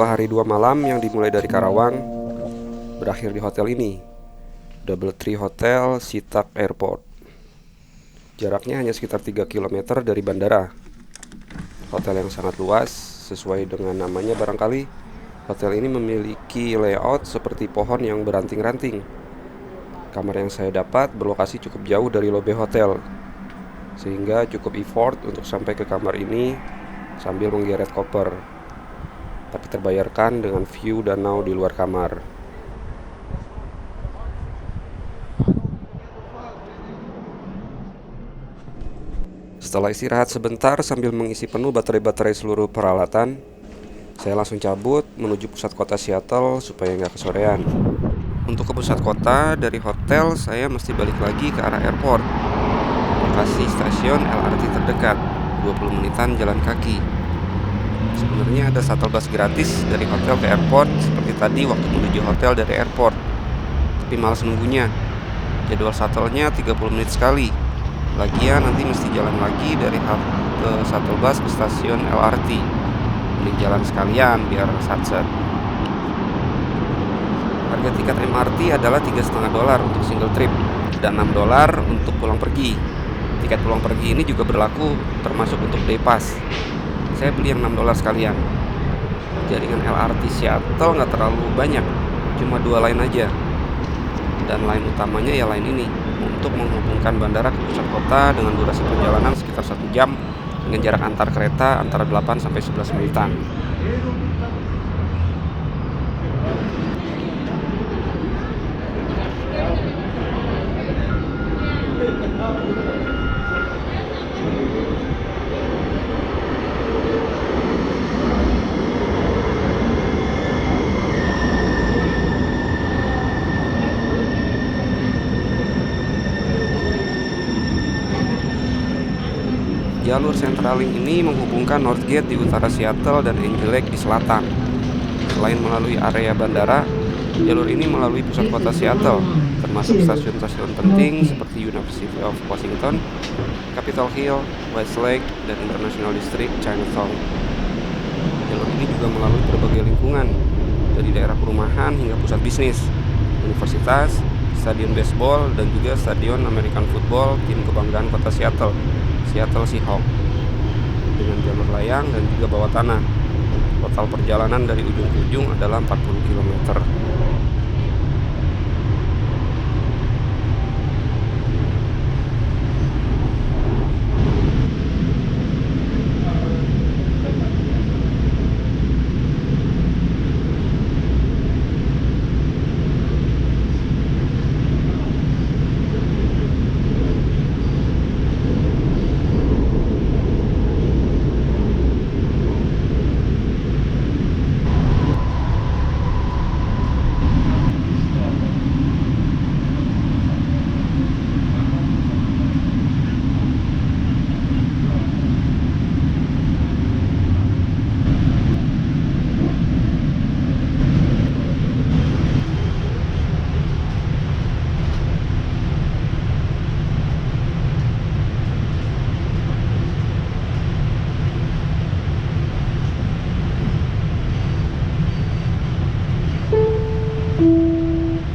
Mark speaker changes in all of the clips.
Speaker 1: 2 hari 2 malam yang dimulai dari Karawang berakhir di hotel ini, Double Tree Hotel SeaTac Airport. Jaraknya hanya sekitar 3 km dari bandara. Hotel yang sangat luas, sesuai dengan namanya barangkali. Hotel ini memiliki layout seperti pohon yang beranting-ranting. Kamar yang saya dapat berlokasi cukup jauh dari lobi hotel, sehingga cukup effort untuk sampai ke kamar ini sambil menggeret koper. Tapi terbayarkan dengan view danau di luar kamar. Setelah istirahat sebentar sambil mengisi penuh baterai-baterai seluruh peralatan, saya langsung cabut menuju pusat kota Seattle supaya nggak kesorean. Untuk ke pusat kota, dari hotel saya mesti balik lagi ke arah airport, lokasi stasiun LRT terdekat, 20 menitan jalan kaki. Sebenarnya ada shuttle bus gratis dari hotel ke airport seperti tadi waktu menuju hotel dari airport, tapi malas nunggunya. Jadwal shuttle-nya 30 menit sekali. Lagian nanti mesti jalan lagi dari halte shuttle bus ke stasiun LRT. Mending jalan sekalian biar satset. Harga tiket MRT adalah $3,5 untuk single trip dan $6 untuk pulang pergi. Tiket pulang pergi ini juga berlaku termasuk untuk day pass. Saya beli yang $6 sekalian. Jaringan LRT Seattle nggak terlalu banyak, cuma 2 line aja. Dan line utamanya ya line ini, untuk menghubungkan bandara ke pusat kota dengan durasi perjalanan sekitar 1 jam dengan jarak antar kereta antara 8 sampai 11 menitan. Jalur Centraling ini menghubungkan Northgate di utara Seattle dan Angel Lake di selatan. Selain melalui area bandara, jalur ini melalui pusat kota Seattle, termasuk stasiun-stasiun penting seperti University of Washington, Capitol Hill, Westlake, dan International District Chinatown. Jalur ini juga melalui berbagai lingkungan, dari daerah perumahan hingga pusat bisnis, universitas, stadion baseball, dan juga stadion American Football tim kebanggaan kota Seattle, Seattle Seahawks, dengan jalur layang dan juga bawah tanah. Total perjalanan dari ujung ke ujung adalah 40 km.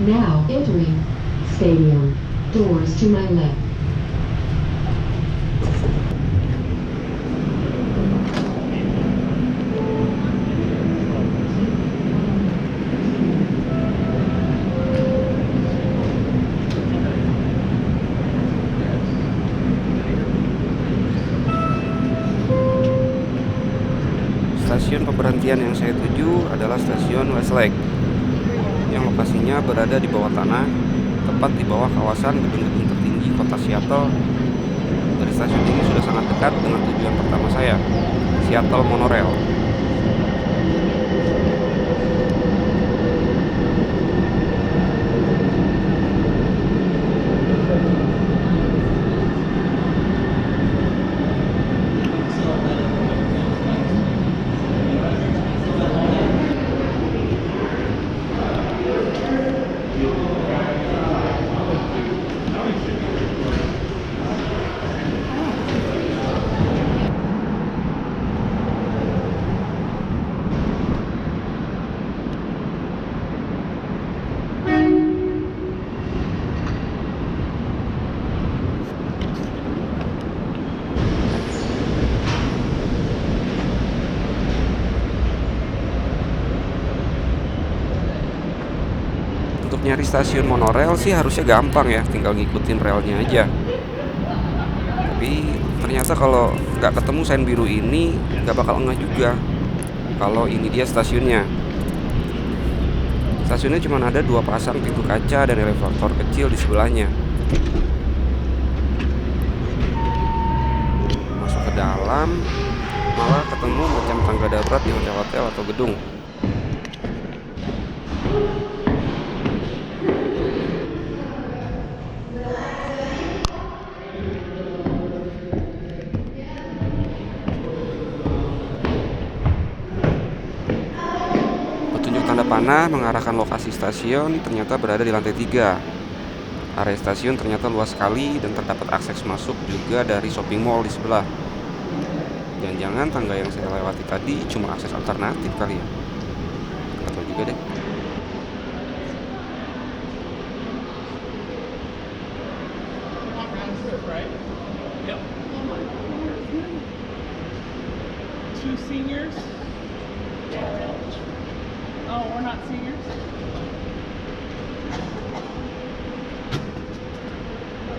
Speaker 2: Now entering stadium. Doors to my left.
Speaker 1: Stasiun pemberhentian yang saya tuju adalah stasiun Westlake, yang lokasinya berada di bawah tanah, tepat di bawah kawasan gedung-gedung tertinggi kota Seattle. Dari stasiun ini sudah sangat dekat dengan tujuan pertama saya, Seattle Monorail. Untuk nyari stasiun monorail sih harusnya gampang ya, tinggal ngikutin relnya aja. Tapi ternyata kalau nggak ketemu sign biru ini nggak bakal ngeh juga kalau ini dia stasiunnya. Stasiunnya cuma ada 2 pasang pintu kaca dan elevator kecil di sebelahnya. Masuk ke dalam, malah ketemu macam tangga darurat di hotel-hotel atau gedung. Petunjuk tanda panah mengarahkan lokasi stasiun ternyata berada di lantai 3. Area stasiun ternyata luas sekali dan terdapat akses masuk juga dari shopping mall di sebelah. Jangan-jangan tangga yang saya lewati tadi cuma akses alternatif kali ya? Nggak tahu juga deh.
Speaker 3: Right? Yep. Two seniors? Oh, we're not seniors?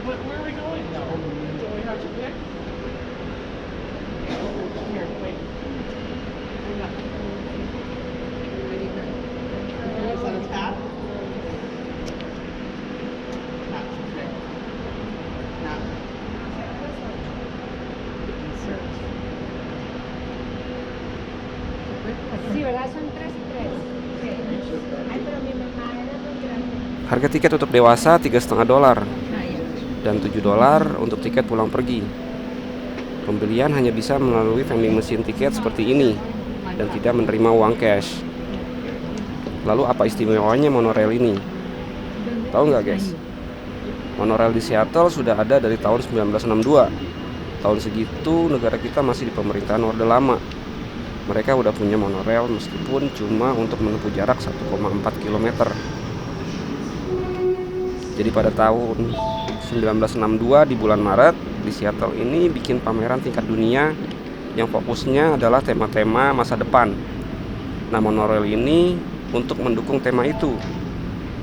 Speaker 3: Where are we going though? Do we have to pick? Here, wait. Is that a tab? No, okay. No. Insert.
Speaker 4: Sí, ¿verdad? Son 3 y 3. Ay, pero mi mamá era muy grande.
Speaker 1: Harga tiket untuk dewasa $3,5 dan $7 untuk tiket pulang pergi. Pembelian hanya bisa melalui vending mesin tiket seperti ini dan tidak menerima uang cash. Lalu apa istimewanya monorail ini? Tahu nggak guys? Monorail di Seattle sudah ada dari tahun 1962. Tahun segitu negara kita masih di pemerintahan Orde Lama. Mereka udah punya monorail meskipun cuma untuk menempuh jarak 1,4 km. Jadi pada tahun 1962 di bulan Maret di Seattle ini bikin pameran tingkat dunia yang fokusnya adalah tema-tema masa depan. Nah, monorail ini untuk mendukung tema itu.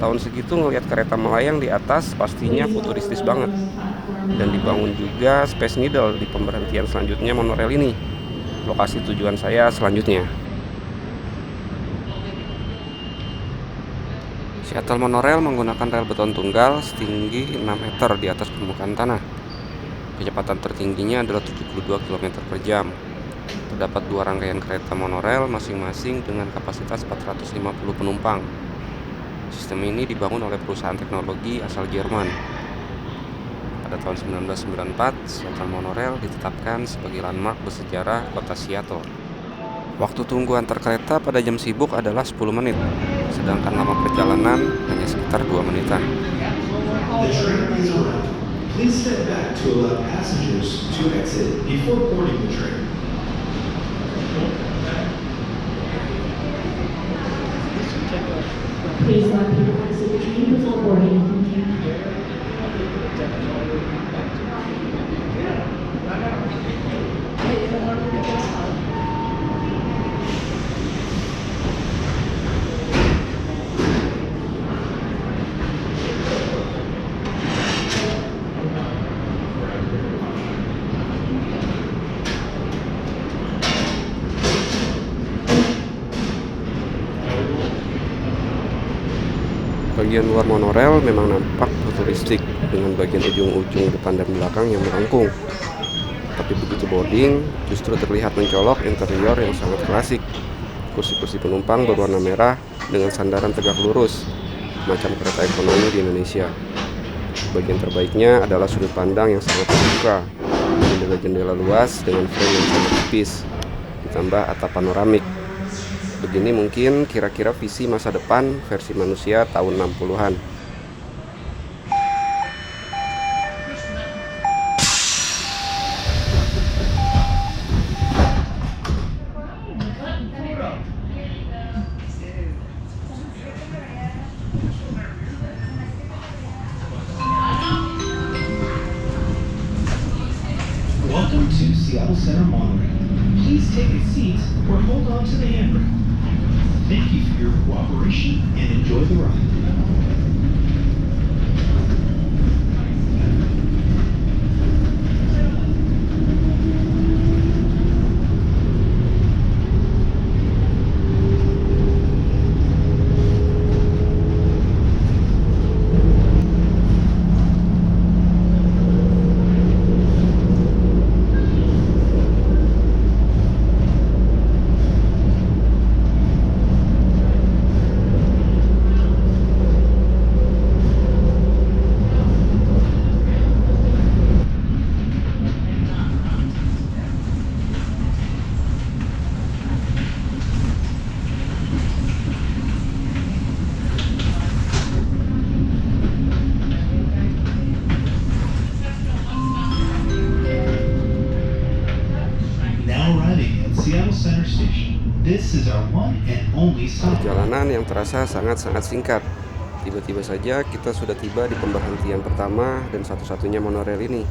Speaker 1: Tahun segitu ngelihat kereta melayang di atas pastinya futuristis banget. Dan dibangun juga Space Needle di pemberhentian selanjutnya monorail ini. Lokasi tujuan saya selanjutnya. Seattle Monorail menggunakan rel beton tunggal setinggi 6 meter di atas permukaan tanah. Kecepatan tertingginya adalah 72 km per jam. Terdapat 2 rangkaian kereta monorail masing-masing dengan kapasitas 450 penumpang. Sistem ini dibangun oleh perusahaan teknologi asal Jerman. Pada tahun 1994, Seattle Monorail ditetapkan sebagai landmark bersejarah kota Seattle. Waktu tunggu antar kereta pada jam sibuk adalah 10 menit, sedangkan lama perjalanan hanya sekitar 2 menitan.
Speaker 5: The train is arrived. Please step back to allow passengers to exit before boarding the train.
Speaker 2: Please let people exit the train before boarding. Thank you.
Speaker 1: Bagian luar monorail memang nampak futuristik dengan bagian ujung-ujung depan dan belakang yang melengkung. Tapi begitu boarding, justru terlihat mencolok interior yang sangat klasik. Kursi-kursi penumpang berwarna merah dengan sandaran tegak lurus, macam kereta ekonomi di Indonesia. Bagian terbaiknya adalah sudut pandang yang sangat terbuka, jendela-jendela luas dengan frame yang sangat tipis, ditambah atap panoramik. Begini mungkin kira-kira visi masa depan versi manusia tahun 60-an.
Speaker 5: Welcome to Seattle Center Monorail. Please take a seat or hold on to the handrail. Thank you for your cooperation and enjoy the ride. is our one and only stop.
Speaker 1: Perjalanan yang terasa sangat-sangat singkat. Tiba-tiba saja kita sudah tiba di pemberhentian pertama dan satu-satunya monorail ini,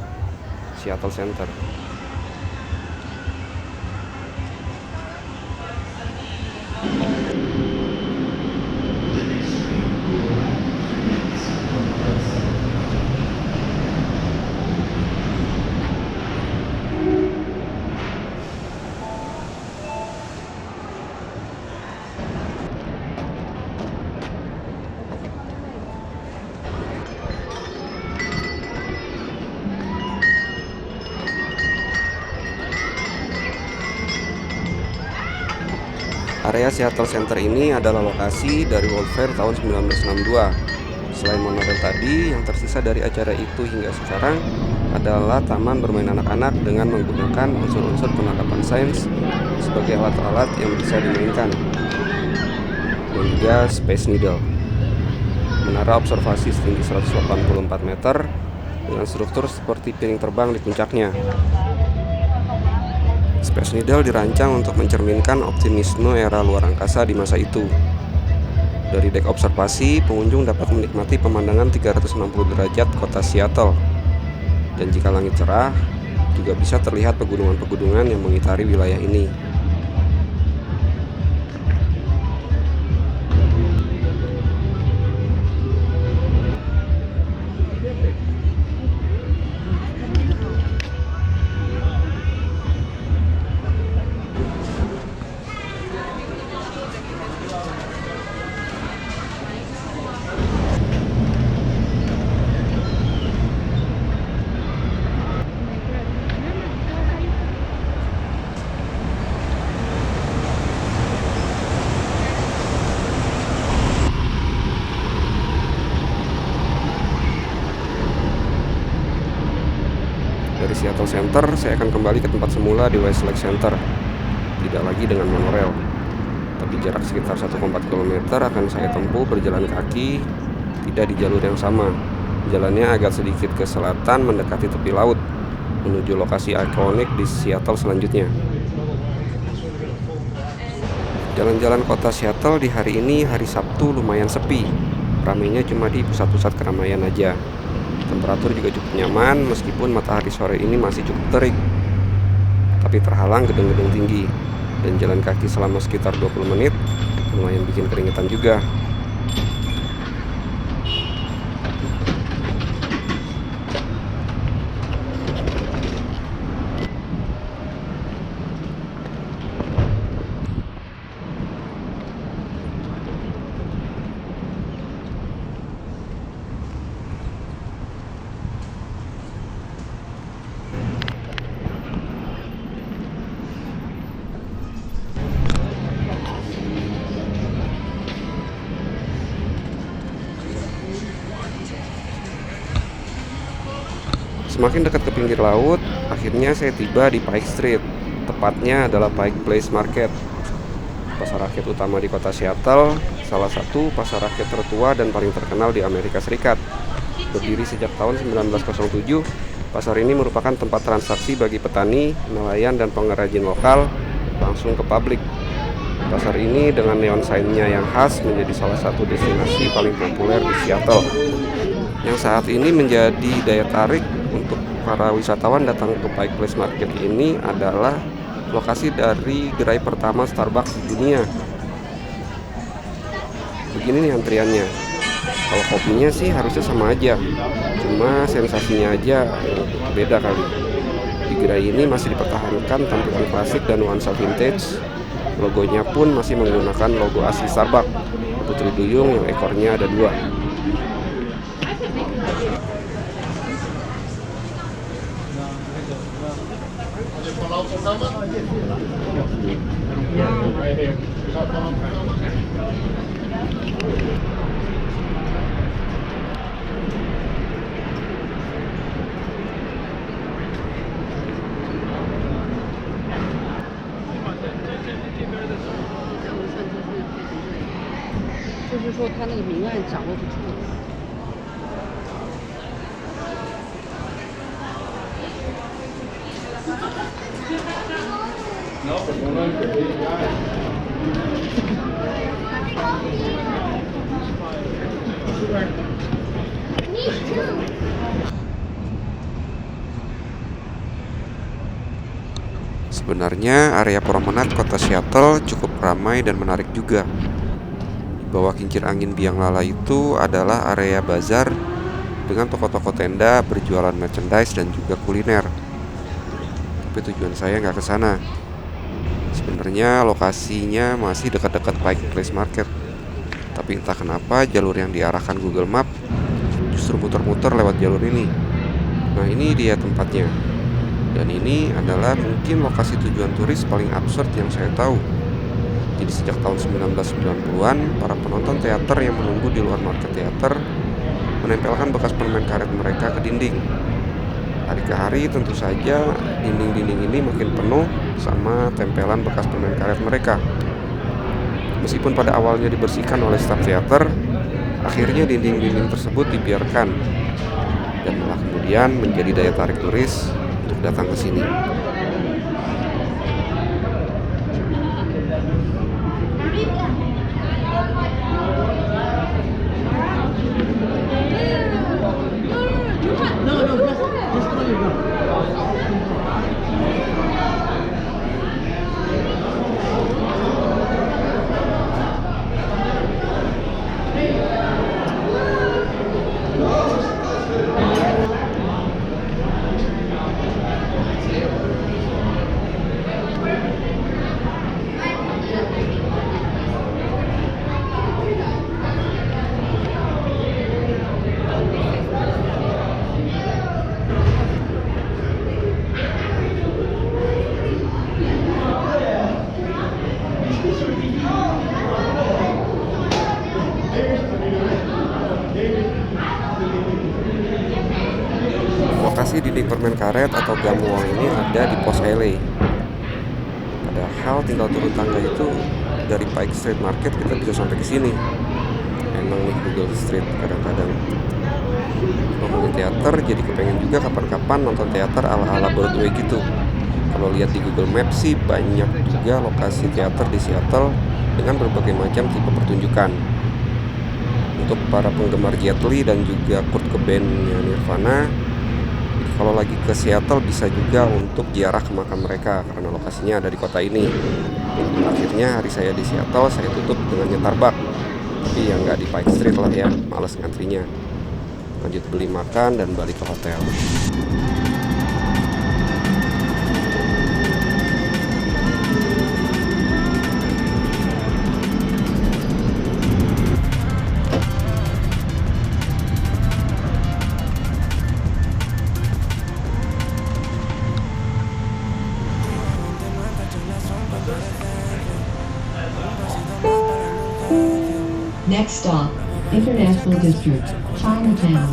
Speaker 1: Seattle Center. Area Seattle Center ini adalah lokasi dari World Fair tahun 1962. Selain monorail tadi, yang tersisa dari acara itu hingga sekarang adalah taman bermain anak-anak dengan menggunakan unsur-unsur penangkapan sains sebagai alat-alat yang bisa dimainkan, dan juga Space Needle, menara observasi setinggi 184 meter dengan struktur seperti piring terbang di puncaknya. Space Needle dirancang untuk mencerminkan optimisme era luar angkasa di masa itu. Dari dek observasi, pengunjung dapat menikmati pemandangan 360 derajat kota Seattle. Dan jika langit cerah, juga bisa terlihat pegunungan-pegunungan yang mengitari wilayah ini. Dari Seattle Center, saya akan kembali ke tempat semula di Westlake Center. Tidak lagi dengan monorail, tapi jarak sekitar 1,4 km akan saya tempuh berjalan kaki, tidak di jalur yang sama. Jalannya agak sedikit ke selatan mendekati tepi laut, menuju lokasi ikonik di Seattle selanjutnya. Jalan-jalan kota Seattle di hari ini, hari Sabtu, lumayan sepi. Ramainya cuma di pusat-pusat keramaian aja. Temperatur juga cukup nyaman meskipun matahari sore ini masih cukup terik, tapi terhalang gedung-gedung tinggi, dan jalan kaki selama sekitar 20 menit lumayan bikin keringetan juga. Semakin dekat ke pinggir laut, akhirnya saya tiba di Pike Street. Tepatnya adalah Pike Place Market, pasar rakyat utama di kota Seattle, salah satu pasar rakyat tertua dan paling terkenal di Amerika Serikat. Berdiri sejak tahun 1907, pasar ini merupakan tempat transaksi bagi petani, nelayan, dan pengrajin lokal langsung ke publik. Pasar ini dengan neon sign-nya yang khas menjadi salah satu destinasi paling populer di Seattle, yang saat ini menjadi daya tarik untuk para wisatawan datang ke Pike Place Market. Ini adalah lokasi dari gerai pertama Starbucks di dunia. Begini nih antriannya. Kalau kopinya sih harusnya sama aja, cuma sensasinya aja beda kali. Di gerai ini masih dipertahankan tampilan klasik dan nuansa vintage. Logonya pun masih menggunakan logo asli Starbucks, putri duyung yang ekornya ada 2. Sebenarnya area promenade kota Seattle cukup ramai dan menarik juga. Di bawah kincir angin biang lala itu adalah area bazar dengan toko-toko tenda berjualan merchandise dan juga kuliner. Tapi tujuan saya nggak ke sana. Sebenarnya lokasinya masih dekat-dekat Pike Place Market. Tapi entah kenapa jalur yang diarahkan Google Map justru muter-muter lewat jalur ini. Nah, ini dia tempatnya. Dan ini adalah mungkin lokasi tujuan turis paling absurd yang saya tahu. Jadi sejak tahun 1990-an, para penonton teater yang menunggu di luar market teater menempelkan bekas permen karet mereka ke dinding. Hari ke hari tentu saja dinding-dinding ini makin penuh sama tempelan bekas permen karet mereka. Meskipun pada awalnya dibersihkan oleh staf teater, akhirnya dinding-dinding tersebut dibiarkan dan malah kemudian menjadi daya tarik turis untuk datang ke sini. Lokasi dinding permen karet atau gum wall ini ada di Pos LA. Padahal tinggal turun tangga itu dari Pike Street Market kita bisa sampai ke sini. Emang nih Google Street kadang-kadang. Ngomongin teater, jadi kepengen juga kapan-kapan nonton teater ala-ala Broadway gitu. Kalau lihat di Google Maps sih banyak juga lokasi teater di Seattle dengan berbagai macam tipe pertunjukan. Untuk para penggemar Jet Li dan juga Kurt Cobain-nya Nirvana, kalau lagi ke Seattle bisa juga untuk ziarah ke makam mereka karena lokasinya ada di kota ini. Dan akhirnya hari saya di Seattle saya tutup dengan nyetar bak. Tapi ya nggak di Pike Street lah ya, males ngantrinya. Lanjut beli makan dan balik ke hotel.
Speaker 2: Next stop, International District, Chinatown.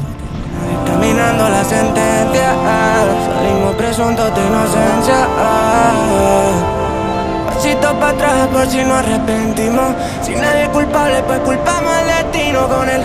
Speaker 6: Caminando la sentencia, salimos presuntos de inocencia. Pasito para atrás por si nos arrepentimos. Si nadie es culpable, pues culpamos al destino con el